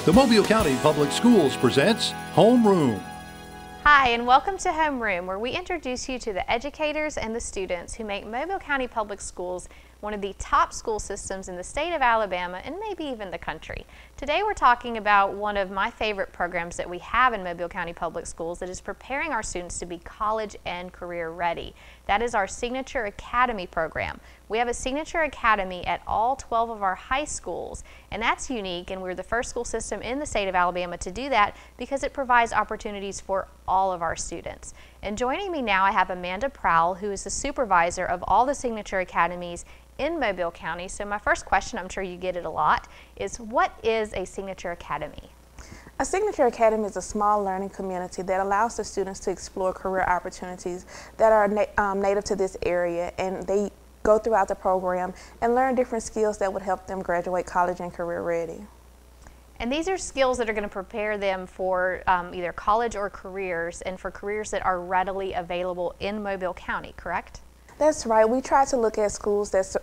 The Mobile County Public Schools presents Homeroom. Hi, and welcome to Homeroom, where we introduce you to the educators and the students who make Mobile County Public Schools one of the top school systems in the state of Alabama and maybe even the country. Today we're talking about one of my favorite programs that we have in Mobile County Public Schools that is preparing our students to be college and career ready. That is our Signature Academy program. We have a Signature Academy at all 12 of our high schools, and that's unique, and we're the first school system in the state of Alabama to do that because it provides opportunities for all of our students. And joining me now I have Amanda Prowl, who is the supervisor of all the Signature Academies in Mobile County. So my first question, I'm sure you get it a lot, is what is a Signature Academy? A Signature Academy is a small learning community that allows the students to explore career opportunities that are native to this area, and they go throughout the program and learn different skills that would help them graduate college and career ready. And these are skills that are going to prepare them for either college or careers, and for careers that are readily available in Mobile County, correct? That's right. We try to look at schools that's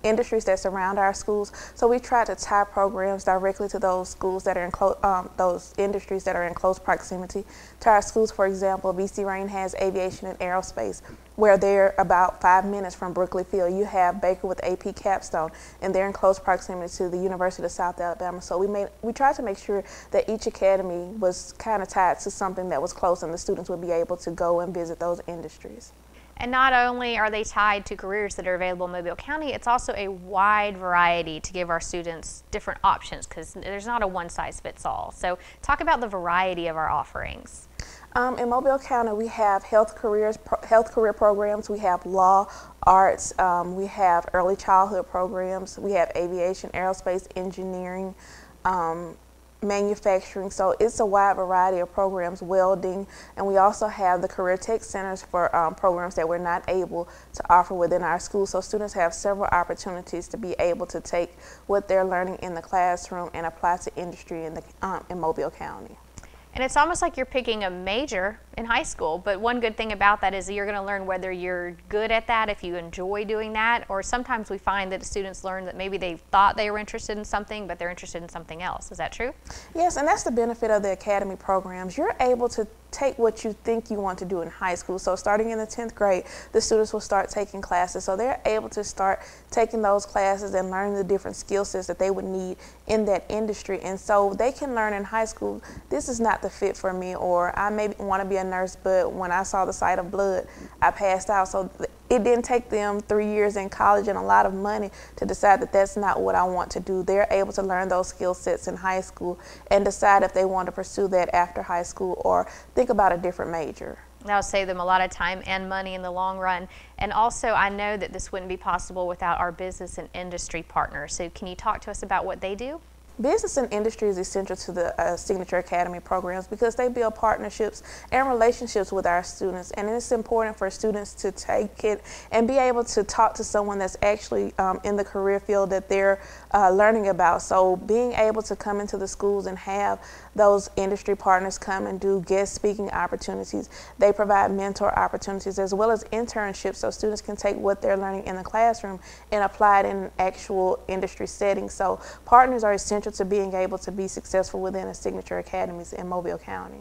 industries that surround our schools. So we try to tie programs directly to those schools that are in those industries that are in close proximity to our schools. For example, BC Rain has aviation and aerospace, where they're about 5 minutes from Brooklyn Field. You have Baker with AP Capstone, and they're in close proximity to the University of South Alabama. So we tried to make sure that each academy was kind of tied to something that was close, and the students would be able to go and visit those industries. And not only are they tied to careers that are available in Mobile County, it's also a wide variety to give our students different options, because there's not a one-size-fits-all. So talk about the variety of our offerings. In Mobile County, we have health career programs, we have law, arts, we have early childhood programs, we have aviation, aerospace, engineering, manufacturing. So it's a wide variety of programs, welding, and we also have the career tech centers for programs that we're not able to offer within our school. So students have several opportunities to be able to take what they're learning in the classroom and apply to industry in Mobile County. And it's almost like you're picking a major in high school, but one good thing about that is that you're going to learn whether you're good at that, if you enjoy doing that, or sometimes we find that students learn that maybe they thought they were interested in something, but they're interested in something else. Is that true? Yes, and that's the benefit of the academy programs. You're able to take what you think you want to do in high school. So starting in the 10th grade, the students will start taking classes. So they're able to start taking those classes and learning the different skill sets that they would need in that industry. And so they can learn in high school, this is not the fit for me, or I maybe want to be a nurse, but when I saw the sight of blood, I passed out. So it didn't take them 3 years in college and a lot of money to decide that that's not what I want to do. They're able to learn those skill sets in high school and decide if they want to pursue that after high school or think about a different major. That'll save them a lot of time and money in the long run. And also, I know that this wouldn't be possible without our business and industry partners. So can you talk to us about what they do? Business and industry is essential to the Signature Academy programs because they build partnerships and relationships with our students, and it's important for students to take it and be able to talk to someone that's actually in the career field that they're learning about. So being able to come into the schools and have those industry partners come and do guest speaking opportunities. They provide mentor opportunities as well as internships, so students can take what they're learning in the classroom and apply it in an actual industry setting. So partners are essential to being able to be successful within a Signature Academies in Mobile County.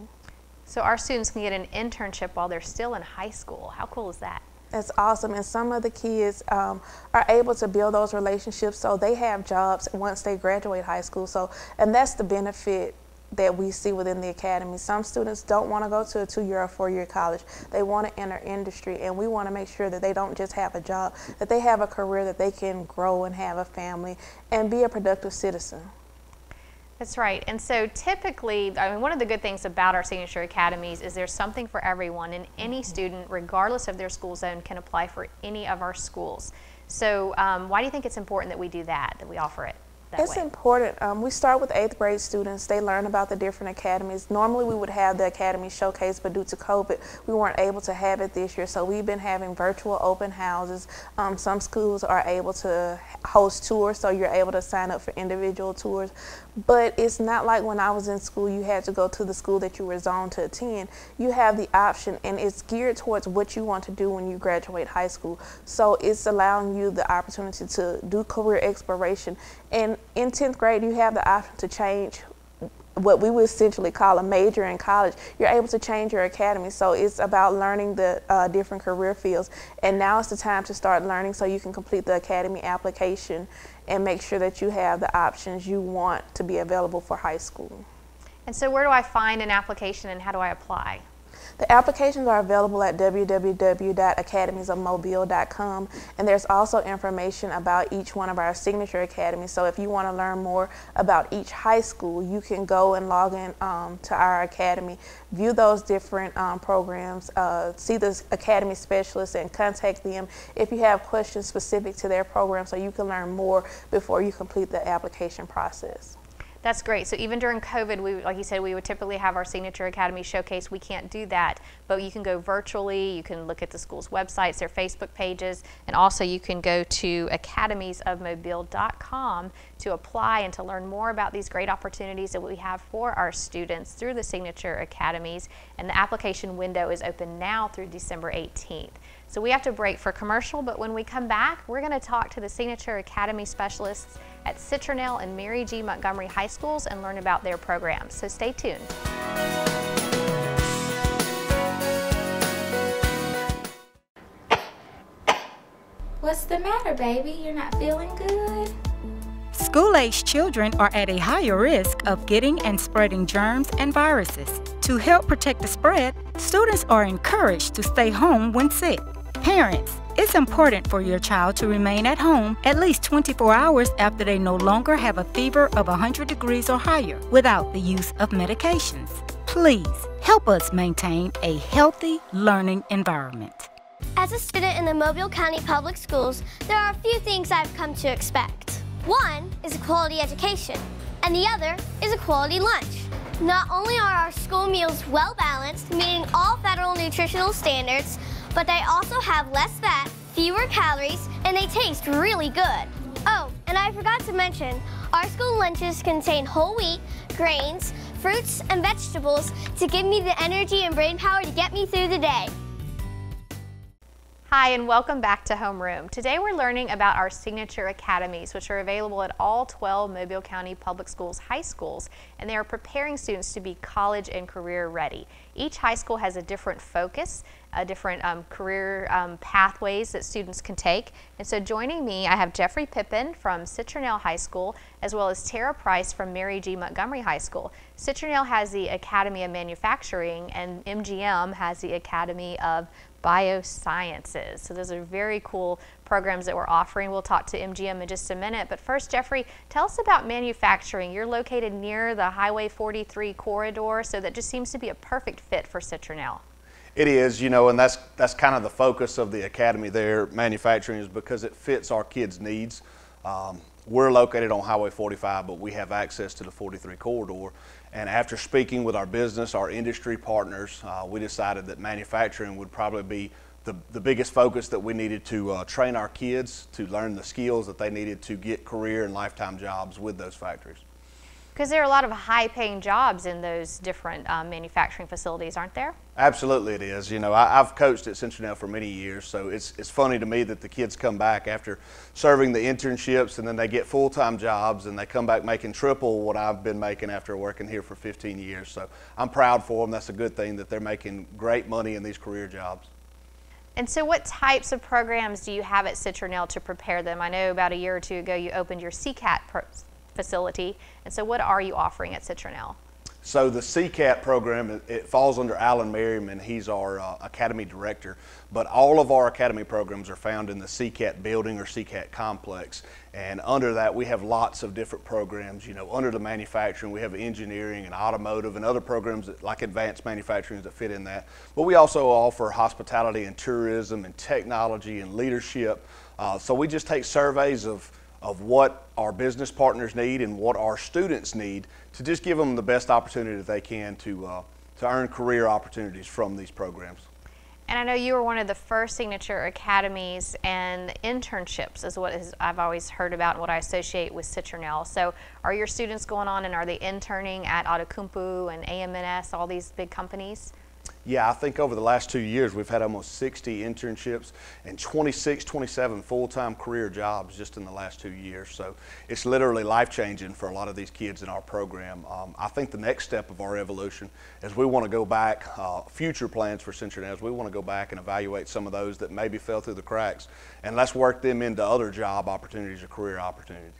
So our students can get an internship while they're still in high school. How cool is that? That's awesome, and some of the kids are able to build those relationships so they have jobs once they graduate high school. So, and that's the benefit that we see within the academy. Some students don't want to go to a 2-year or 4-year college. They want to enter industry, and we want to make sure that they don't just have a job, that they have a career, that they can grow and have a family and be a productive citizen. That's right. And so typically, I mean, one of the good things about our Signature Academies is there's something for everyone, and any student, regardless of their school zone, can apply for any of our schools. So why do you think it's important that we do that we offer it? It's important. We start with 8th grade students. They learn about the different academies. Normally we would have the academy showcase, but due to COVID, we weren't able to have it this year. So we've been having virtual open houses. Some schools are able to host tours, so you're able to sign up for individual tours. But it's not like when I was in school, you had to go to the school that you were zoned to attend. You have the option, and it's geared towards what you want to do when you graduate high school. So it's allowing you the opportunity to do career exploration. And in 10th grade, you have the option to change what we would essentially call a major in college, you're able to change your academy. So it's about learning the different career fields. And now it's the time to start learning so you can complete the academy application and make sure that you have the options you want to be available for high school. And so where do I find an application and how do I apply? The applications are available at www.academiesofmobile.com, and there's also information about each one of our signature academies. So if you want to learn more about each high school, you can go and log in to our academy, view those different programs, see the academy specialists and contact them if you have questions specific to their program so you can learn more before you complete the application process. That's great. So even during COVID, like you said, we would typically have our Signature Academy showcase. We can't do that, but you can go virtually. You can look at the school's websites, their Facebook pages, and also you can go to academiesofmobile.com to apply and to learn more about these great opportunities that we have for our students through the Signature Academies. And the application window is open now through December 18th. So we have to break for commercial, but when we come back, we're going to talk to the Signature Academy specialists at Citronelle and Mary G. Montgomery High Schools and learn about their programs. So stay tuned. What's the matter, baby? You're not feeling good? School-aged children are at a higher risk of getting and spreading germs and viruses. To help protect the spread, students are encouraged to stay home when sick. Parents, it's important for your child to remain at home at least 24 hours after they no longer have a fever of 100 degrees or higher without the use of medications. Please help us maintain a healthy learning environment. As a student in the Mobile County Public Schools, there are a few things I've come to expect. One is a quality education, and the other is a quality lunch. Not only are our school meals well balanced, meeting all federal nutritional standards, but they also have less fat, fewer calories, and they taste really good. Oh, and I forgot to mention, our school lunches contain whole wheat, grains, fruits, and vegetables to give me the energy and brain power to get me through the day. Hi, and welcome back to Homeroom. Today we're learning about our Signature Academies, which are available at all 12 Mobile County Public Schools high schools, and they are preparing students to be college and career ready. Each high school has a different focus, different career pathways that students can take. And so joining me, I have Jeffrey Pippin from Citronelle High School, as well as Tara Price from Mary G. Montgomery High School. Citronelle has the Academy of Manufacturing, and MGM has the Academy of Biosciences. So those are very cool programs that we're offering. We'll talk to MGM in just a minute. But first, Jeffrey, tell us about manufacturing. You're located near the Highway 43 corridor, so that just seems to be a perfect fit for Citronelle. It is, you know, and that's kind of the focus of the academy there, manufacturing, is because it fits our kids' needs. We're located on Highway 45, but we have access to the 43 corridor. And after speaking with our business, our industry partners, we decided that manufacturing would probably be the biggest focus that we needed to train our kids to learn the skills that they needed to get career and lifetime jobs with those factories. Because there are a lot of high-paying jobs in those different manufacturing facilities, aren't there? Absolutely it is. You know, I've coached at Citronelle for many years, so it's funny to me that the kids come back after serving the internships and then they get full-time jobs and they come back making triple what I've been making after working here for 15 years. So I'm proud for them. That's a good thing that they're making great money in these career jobs. And so what types of programs do you have at Citronelle to prepare them? I know about a year or two ago you opened your CCAT facility, and so what are you offering at Citronelle? So the CCAT program, it falls under Alan Merriman. He's our academy director, but all of our academy programs are found in the CCAT building or CCAT complex, and under that we have lots of different programs. You know, under the manufacturing we have engineering and automotive and other programs that, like advanced manufacturing, that fit in that, but we also offer hospitality and tourism and technology and leadership. So we just take surveys of what our business partners need and what our students need to just give them the best opportunity that they can to earn career opportunities from these programs. And I know you were one of the first Signature Academies, and internships is what I've always heard about and what I associate with Citronelle. So are your students going on and are they interning at Outokumpu and AMNS, all these big companies? Yeah, I think over the last 2 years we've had almost 60 internships and 26, 27 full-time career jobs just in the last 2 years. So it's literally life-changing for a lot of these kids in our program. I think the next step of our evolution is we want to go back, future plans for Citronelle is we want to go back and evaluate some of those that maybe fell through the cracks, and let's work them into other job opportunities or career opportunities.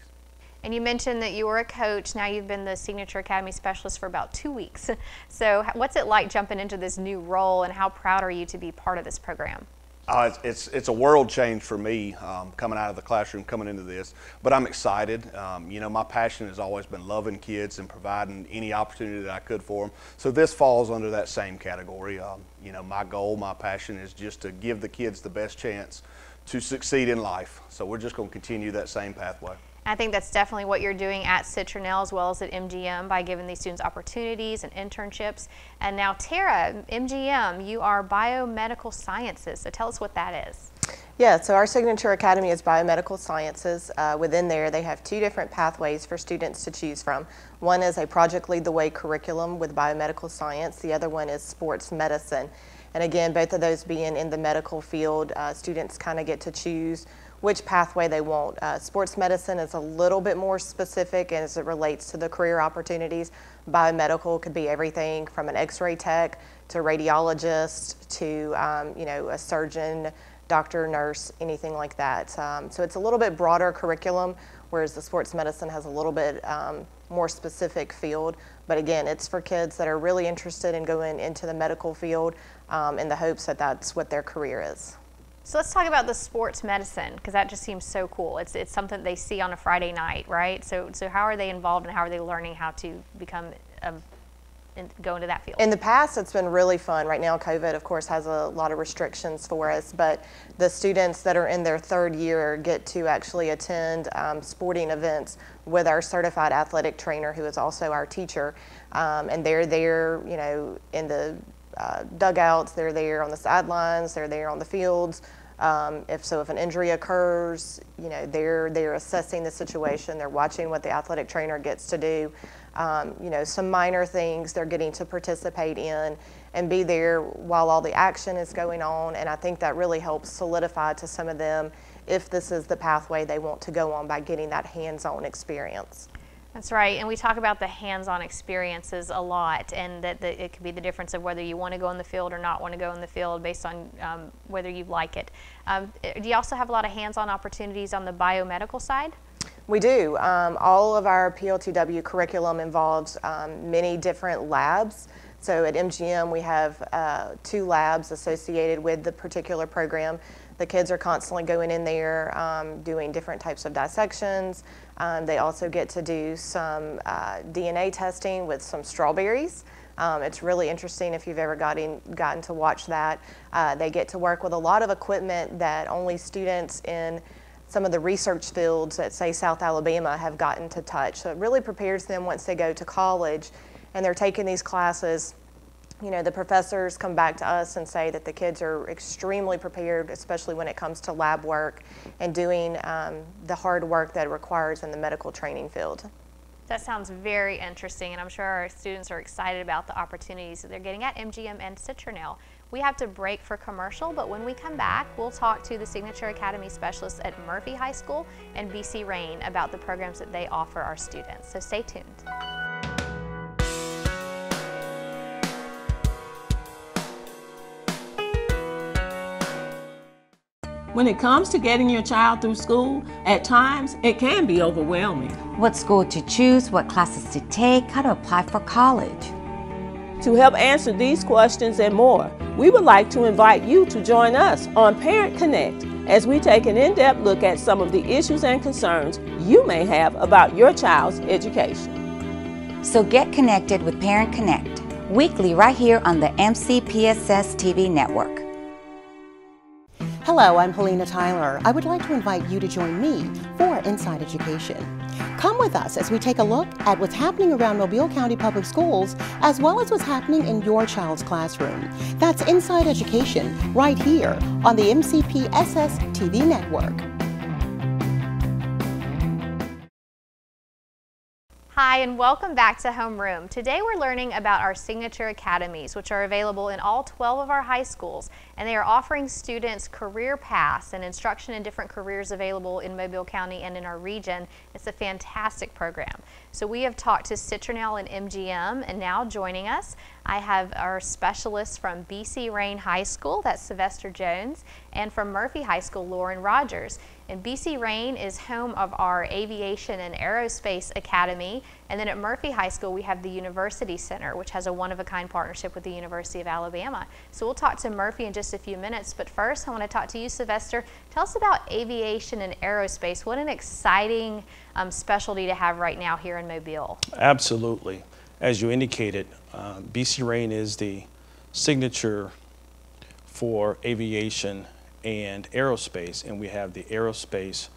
And you mentioned that you were a coach. Now you've been the Signature Academy Specialist for about 2 weeks. So what's it like jumping into this new role, and how proud are you to be part of this program? It's a world change for me coming out of the classroom, coming into this, but I'm excited. You know, my passion has always been loving kids and providing any opportunity that I could for them. So this falls under that same category. You know, my goal, my passion is just to give the kids the best chance to succeed in life. So we're just going to continue that same pathway. I think that's definitely what you're doing at Citronelle as well as at MGM by giving these students opportunities and internships. And now Tara, MGM, you are biomedical sciences, so tell us what that is. Yeah, so our Signature Academy is biomedical sciences. Within there they have 2 different pathways for students to choose from. One is a Project Lead the Way curriculum with biomedical science. The other one is sports medicine. And again, both of those being in the medical field, students kind of get to choose which pathway they want. Sports medicine is a little bit more specific as it relates to the career opportunities. Biomedical could be everything from an x-ray tech to a radiologist to you know, a surgeon, doctor, nurse, anything like that. So it's a little bit broader curriculum, whereas the sports medicine has a little bit more specific field. But again, it's for kids that are really interested in going into the medical field in the hopes that that's what their career is. So let's talk about the sports medicine, because that just seems so cool. It's something they see on a Friday night, right? So how are they involved, and how are they learning how to become go into that field? In the past, it's been really fun. Right now, COVID, of course, has a lot of restrictions for us, but the students that are in their 3rd year get to actually attend sporting events with our certified athletic trainer, who is also our teacher, and they're there, you know, in the dugouts, they're there on the sidelines, they're there on the fields. If an injury occurs, you know, they're assessing the situation, they're watching what the athletic trainer gets to do. You know, some minor things they're getting to participate in and be there while all the action is going on, and I think that really helps solidify to some of them if this is the pathway they want to go on by getting that hands-on experience. That's right, and we talk about the hands-on experiences a lot, and that it could be the difference of whether you want to go in the field or not want to go in the field based on whether you like it. Do you also have a lot of hands-on opportunities on the biomedical side? We do. All of our PLTW curriculum involves many different labs. So at MGM we have 2 labs associated with the particular program. The kids are constantly going in there doing different types of dissections. They also get to do some DNA testing with some strawberries. It's really interesting if you've ever gotten to watch that. They get to work with a lot of equipment that only students in some of the research fields at, say, South Alabama have gotten to touch. So it really prepares them once they go to college and they're taking these classes. You know, the professors come back to us and say that the kids are extremely prepared, especially when it comes to lab work and doing the hard work that it requires in the medical training field. That sounds very interesting, and I'm sure our students are excited about the opportunities that they're getting at MGM and Citronelle. We have to break for commercial, but when we come back, we'll talk to the Signature Academy specialists at Murphy High School and BC Rain about the programs that they offer our students. So stay tuned. When it comes to getting your child through school, at times it can be overwhelming. What school to choose, what classes to take, how to apply for college. To help answer these questions and more, we would like to invite you to join us on Parent Connect as we take an in-depth look at some of the issues and concerns you may have about your child's education. So get connected with Parent Connect, weekly right here on the MCPSS TV network. Hello, I'm Helena Tyler. I would like to invite you to join me for Inside Education. Come with us as we take a look at what's happening around Mobile County Public Schools, as well as what's happening in your child's classroom. That's Inside Education, right here on the MCPSS TV network. Hi, and welcome back to Homeroom. Today we're learning about our signature academies, which are available in all 12 of our high schools, and they are offering students career paths and instruction in different careers available in Mobile County and in our region. It's a fantastic program. So we have talked to Citronelle and MGM, and now joining us, I have our specialists from BC Rain High School, that's Sylvester Jones, and from Murphy High School, Lauren Rogers. And BC Rain is home of our Aviation and Aerospace Academy, and then at Murphy High School we have the University Center, which has a one-of-a-kind partnership with the University of Alabama. So we'll talk to Murphy in just a few minutes, but first I want to talk to you, Sylvester. Tell us about Aviation and Aerospace. What an exciting specialty to have right now here in Mobile. Absolutely. As you indicated, BC Rain is the signature for aviation and aerospace, and we have the aerospace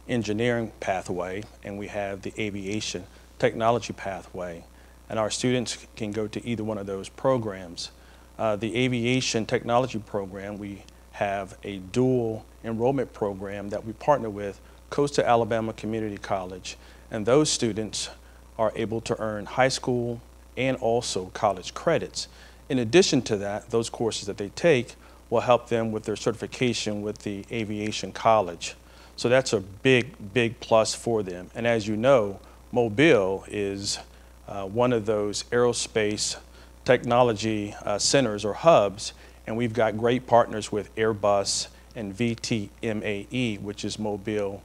engineering pathway and we have the aviation technology pathway, and our students can go to either one of those programs. The aviation technology program, we have a dual enrollment program that we partner with Coastal Alabama Community College, and those students are able to earn high school and also college credits. In addition to that, those courses that they take will help them with their certification with the aviation college. So that's a big plus for them. And as you know, Mobile is one of those aerospace technology centers or hubs, and we've got great partners with Airbus and VTMAE, which is Mobile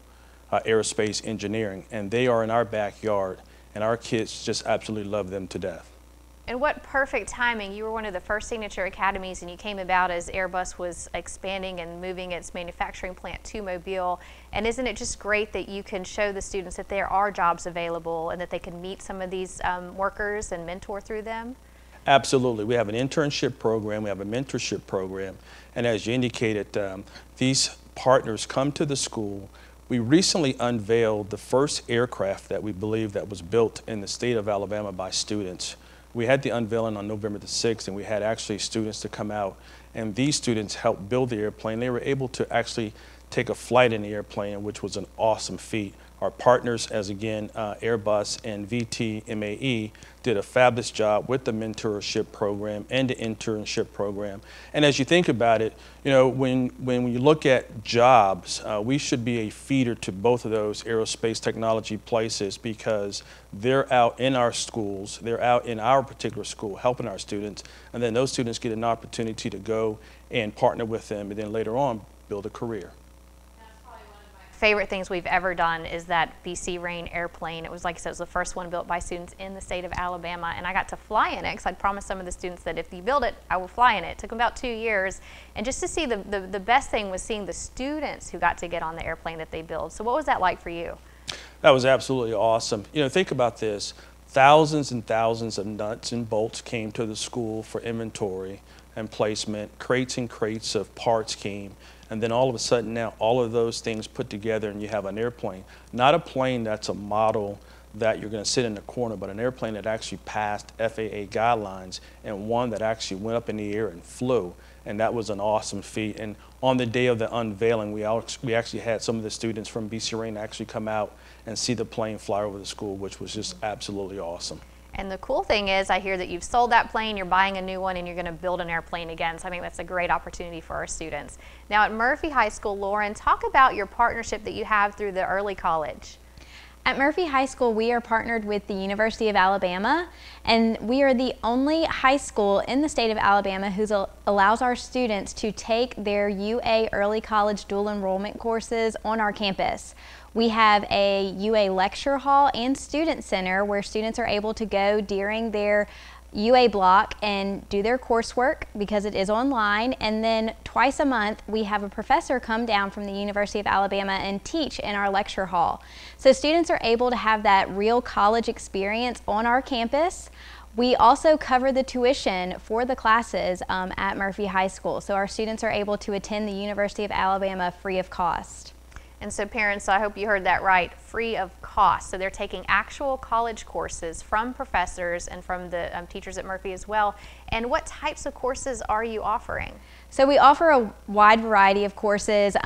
Aerospace Engineering, and they are in our backyard, and our kids just absolutely love them to death. And what perfect timing. You were one of the first signature academies, and you came about as Airbus was expanding and moving its manufacturing plant to Mobile. And isn't it just great that you can show the students that there are jobs available and that they can meet some of these workers and mentor through them? Absolutely. We have an internship program, we have a mentorship program, and as you indicated, these partners come to the school. We recently unveiled the first aircraft that we believe that was built in the state of Alabama by students. We had the unveiling on November the 6th, and we had actually students to come out, and these students helped build the airplane. They were able to actually take a flight in the airplane, which was an awesome feat. Our partners, as again, Airbus and VTMAE, did a fabulous job with the mentorship program and the internship program. And as you think about it, you know, when you look at jobs, we should be a feeder to both of those aerospace technology places, because they're out in our schools, they're out in our particular school helping our students, and then those students get an opportunity to go and partner with them and then later on build a career. Favorite things we've ever done is that BC Rain airplane. It was, like I said, it was the first one built by students in the state of Alabama, and I got to fly in it because I'd promised some of the students that if you build it, I will fly in it. It took about 2 years, and just to see the best thing was seeing the students who got to get on the airplane that they build. So what was that like for you? That was absolutely awesome. You know, think about this. Thousands and thousands of nuts and bolts came to the school for inventory and placement. Crates and crates of parts came. And then all of a sudden now all of those things put together and you have an airplane. Not a plane that's a model that you're going to sit in the corner, but an airplane that actually passed FAA guidelines, and one that actually went up in the air and flew. And that was an awesome feat. And on the day of the unveiling, we actually had some of the students from BC Rain actually come out and see the plane fly over the school, which was just absolutely awesome. And the cool thing is, I hear that you've sold that plane, you're buying a new one, and you're going to build an airplane again. So I think that's a great opportunity for our students. Now at Murphy High School, Lauren, talk about your partnership that you have through the early college. At Murphy High School, we are partnered with the University of Alabama, and we are the only high school in the state of Alabama who allows our students to take their UA early college dual enrollment courses on our campus. We have a UA lecture hall and student center where students are able to go during their UA block and do their coursework because it is online, and then twice a month we have a professor come down from the University of Alabama and teach in our lecture hall. So students are able to have that real college experience on our campus. We also cover the tuition for the classes at Murphy High School, so our students are able to attend the University of Alabama free of cost. And so parents, I hope you heard that right, free of cost. So they're taking actual college courses from professors and from the teachers at Murphy as well. And what types of courses are you offering? So we offer a wide variety of courses.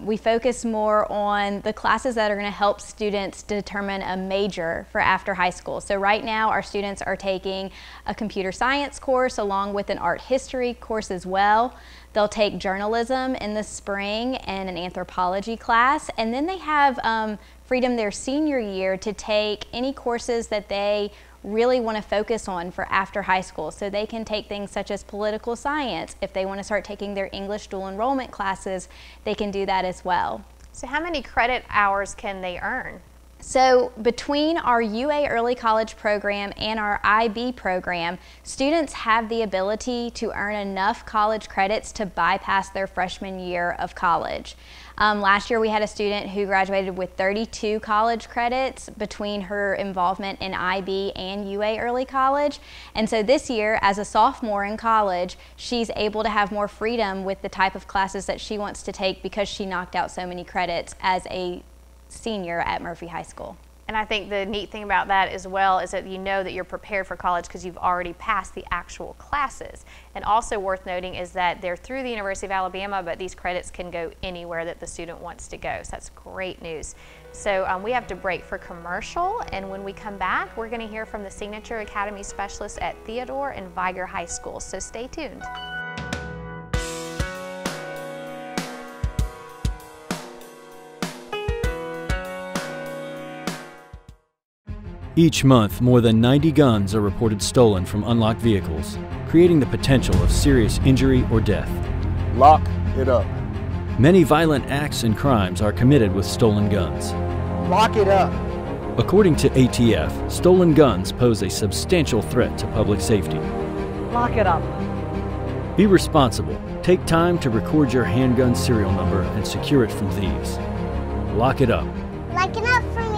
We focus more on the classes that are going to help students determine a major for after high school. So right now our students are taking a computer science course along with an art history course as well. They'll take journalism in the spring and an anthropology class, and then they have freedom their senior year to take any courses that they really want to focus on for after high school. So they can take things such as political science. If they want to start taking their English dual enrollment classes, they can do that as well. So how many credit hours can they earn? So between our UA Early College program and our IB program, students have the ability to earn enough college credits to bypass their freshman year of college. Last year we had a student who graduated with 32 college credits between her involvement in IB and UA Early College. And so this year, as a sophomore in college, she's able to have more freedom with the type of classes that she wants to take because she knocked out so many credits as a senior at Murphy High School. And I think the neat thing about that as well is that you know that you're prepared for college because you've already passed the actual classes. And also worth noting is that they're through the University of Alabama, but these credits can go anywhere that the student wants to go. So that's great news. So we have to break for commercial, and when we come back, we're going to hear from the Signature Academy specialists at Theodore and Viger High School. So stay tuned. Each month, more than 90 guns are reported stolen from unlocked vehicles, creating the potential of serious injury or death. Lock it up. Many violent acts and crimes are committed with stolen guns. Lock it up. According to ATF, stolen guns pose a substantial threat to public safety. Lock it up. Be responsible. Take time to record your handgun serial number and secure it from thieves. Lock it up. Lock it up for me.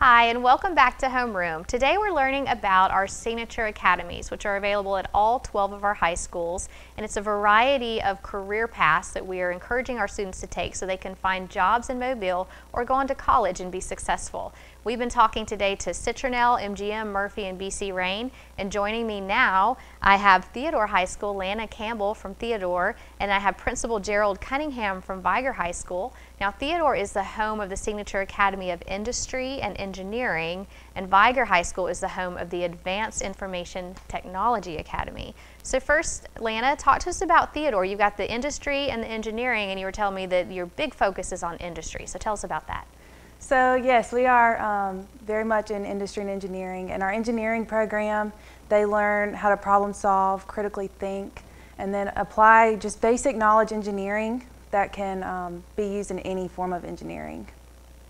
Hi, and welcome back to Homeroom. Today we're learning about our Signature Academies, which are available at all 12 of our high schools, and it's a variety of career paths that we are encouraging our students to take so they can find jobs in Mobile or go on to college and be successful. We've been talking today to Citronelle, MGM, Murphy, and BC Rain, and joining me now I have Theodore High School, Lana Campbell from Theodore, and I have Principal Gerald Cunningham from Viger High School. Now Theodore is the home of the Signature Academy of Industry and Engineering, and Viger High School is the home of the Advanced Information Technology Academy. So first, Lana, talk to us about Theodore. You've got the industry and the engineering, and you were telling me that your big focus is on industry, so tell us about that. So yes, we are very much in industry and engineering. In our engineering program, they learn how to problem solve, critically think, and then apply just basic knowledge engineering that can be used in any form of engineering.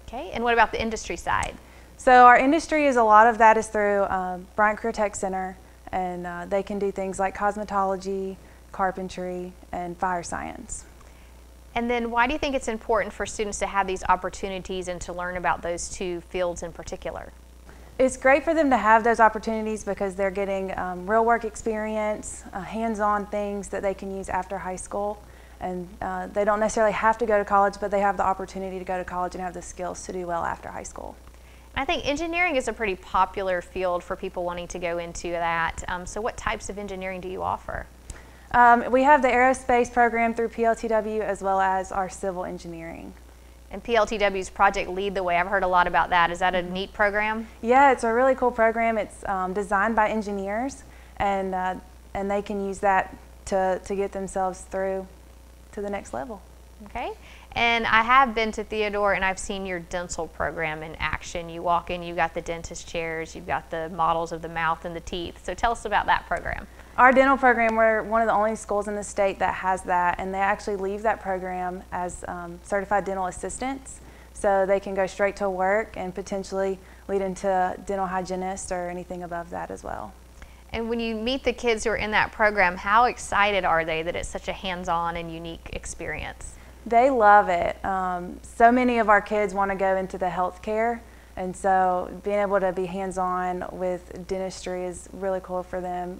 Okay, and what about the industry side? So our industry is a lot of that is through Bryant Career Tech Center, and they can do things like cosmetology, carpentry, and fire science. And then why do you think it's important for students to have these opportunities and to learn about those two fields in particular? It's great for them to have those opportunities because they're getting real work experience, hands-on things that they can use after high school. And they don't necessarily have to go to college, but they have the opportunity to go to college and have the skills to do well after high school. I think engineering is a pretty popular field for people wanting to go into that. So what types of engineering do you offer? We have the aerospace program through PLTW as well as our civil engineering. And PLTW's Project Lead the Way, I've heard a lot about that. Is that a neat program? Yeah, it's a really cool program. It's designed by engineers, and they can use that to get themselves through to the next level. Okay. And I have been to Theodore and I've seen your dental program in action. You walk in, you've got the dentist chairs, you've got the models of the mouth and the teeth. So tell us about that program. Our dental program, we're one of the only schools in the state that has that, and they actually leave that program as certified dental assistants. so they can go straight to work and potentially lead into dental hygienist or anything above that as well. And when you meet the kids who are in that program, how excited are they that it's such a hands-on and unique experience? They love it. So many of our kids want to go into the healthcare, and so being able to be hands-on with dentistry is really cool for them,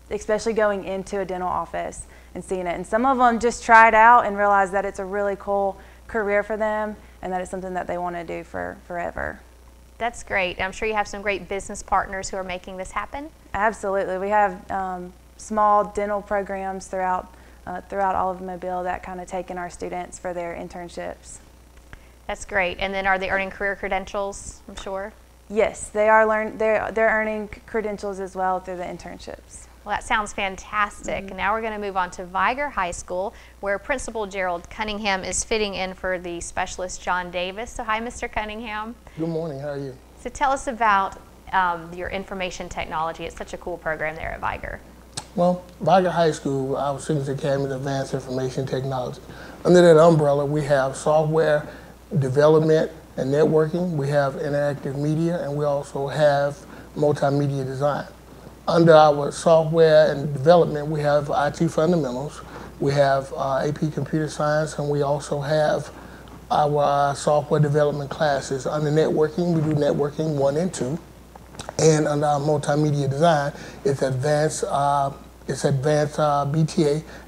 especially going into a dental office and seeing it. And some of them just try it out and realize that it's a really cool career for them and that it's something that they want to do for forever. That's great. I'm sure you have some great business partners who are making this happen. Absolutely. We have small dental programs throughout all of Mobile that kind of take in our students for their internships. That's great. And then are they earning career credentials, I'm sure? Yes, they are they're earning credentials as well through the internships. Well, that sounds fantastic. And now we're going to move on to Viger High School, where Principal Gerald Cunningham is fitting in for the specialist John Davis. So hi, Mr. Cunningham. Good morning. How are you? So tell us about your information technology. It's such a cool program there at Viger. Well, Viger High School, our Signature Academy of Advanced Information Technology. Under that umbrella, we have software development and networking. We have interactive media, and we also have multimedia design. Under our software and development, we have IT fundamentals, we have AP computer science, and we also have our software development classes. Under networking, we do networking 1 and 2. And under our multimedia design, it's advanced BTA,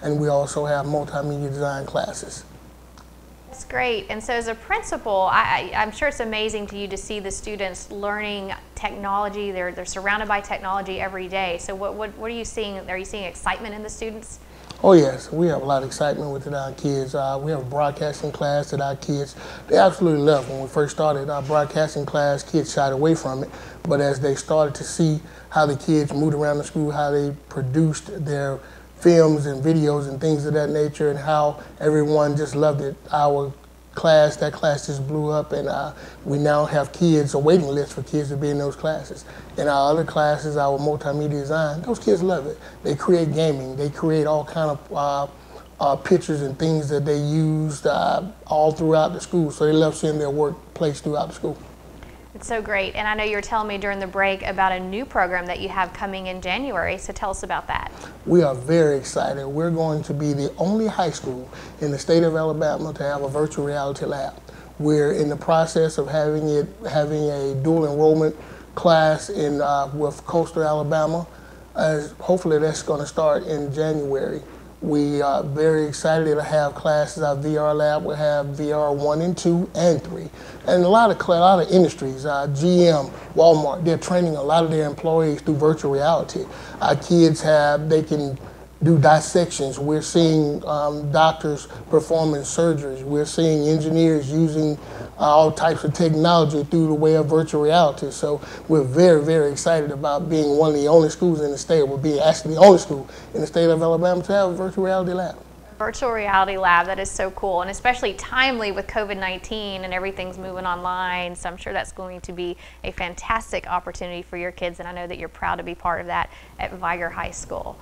and we also have multimedia design classes. That's great. And so as a principal, I'm sure it's amazing to you to see the students learning technology. They're surrounded by technology every day. So what are you seeing? Are you seeing excitement in the students? Oh yes, we have a lot of excitement with our kids. We have a broadcasting class that our kids, they absolutely love. When we first started our broadcasting class, kids shied away from it. But as they started to see how the kids moved around the school, how they produced their films and videos and things of that nature, and how everyone just loved it. That class just blew up, and we now have kids, a waiting list for kids to be in those classes. In our other classes, our multimedia design, those kids love it. They create gaming, they create all kind of pictures and things that they used all throughout the school, so they love seeing their work placed throughout the school. It's so great. And I know you were telling me during the break about a new program that you have coming in January, so tell us about that. We are very excited. We're going to be the only high school in the state of Alabama to have a virtual reality lab. We're in the process of having a dual enrollment class with Coastal Alabama. Hopefully that's going to start in January. We are very excited to have classes. Our VR lab will have VR 1 and 2 and 3. And a lot of industries, GM, Walmart, they're training a lot of their employees through virtual reality. Our kids they can do dissections. We're seeing doctors performing surgeries. We're seeing engineers using all types of technology through the way of virtual reality. So we're very, very excited about being one of the only schools in the state. We'll be actually the only school in the state of Alabama to have a virtual reality lab. Virtual reality lab, that is so cool, and especially timely with COVID-19 and everything's moving online, so I'm sure that's going to be a fantastic opportunity for your kids, and I know that you're proud to be part of that at Viger High School.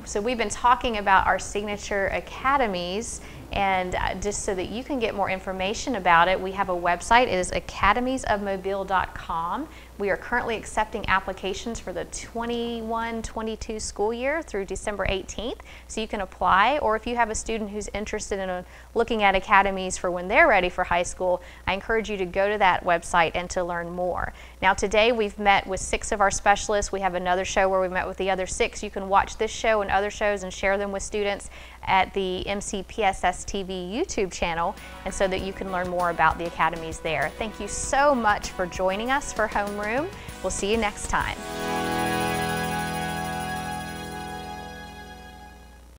So we've been talking about our signature academies, and just so that you can get more information about it, we have a website. It is academiesofmobile.com. We are currently accepting applications for the 21-22 school year through December 18th, so you can apply, or if you have a student who's interested in looking at academies for when they're ready for high school, I encourage you to go to that website and to learn more. Now today we've met with 6 of our specialists. We have another show where we met with the other 6. You can watch this show and other shows and share them with students at the MCPSS TV YouTube channel, and so that you can learn more about the academies there. Thank you so much for joining us for Homeroom. We'll see you next time.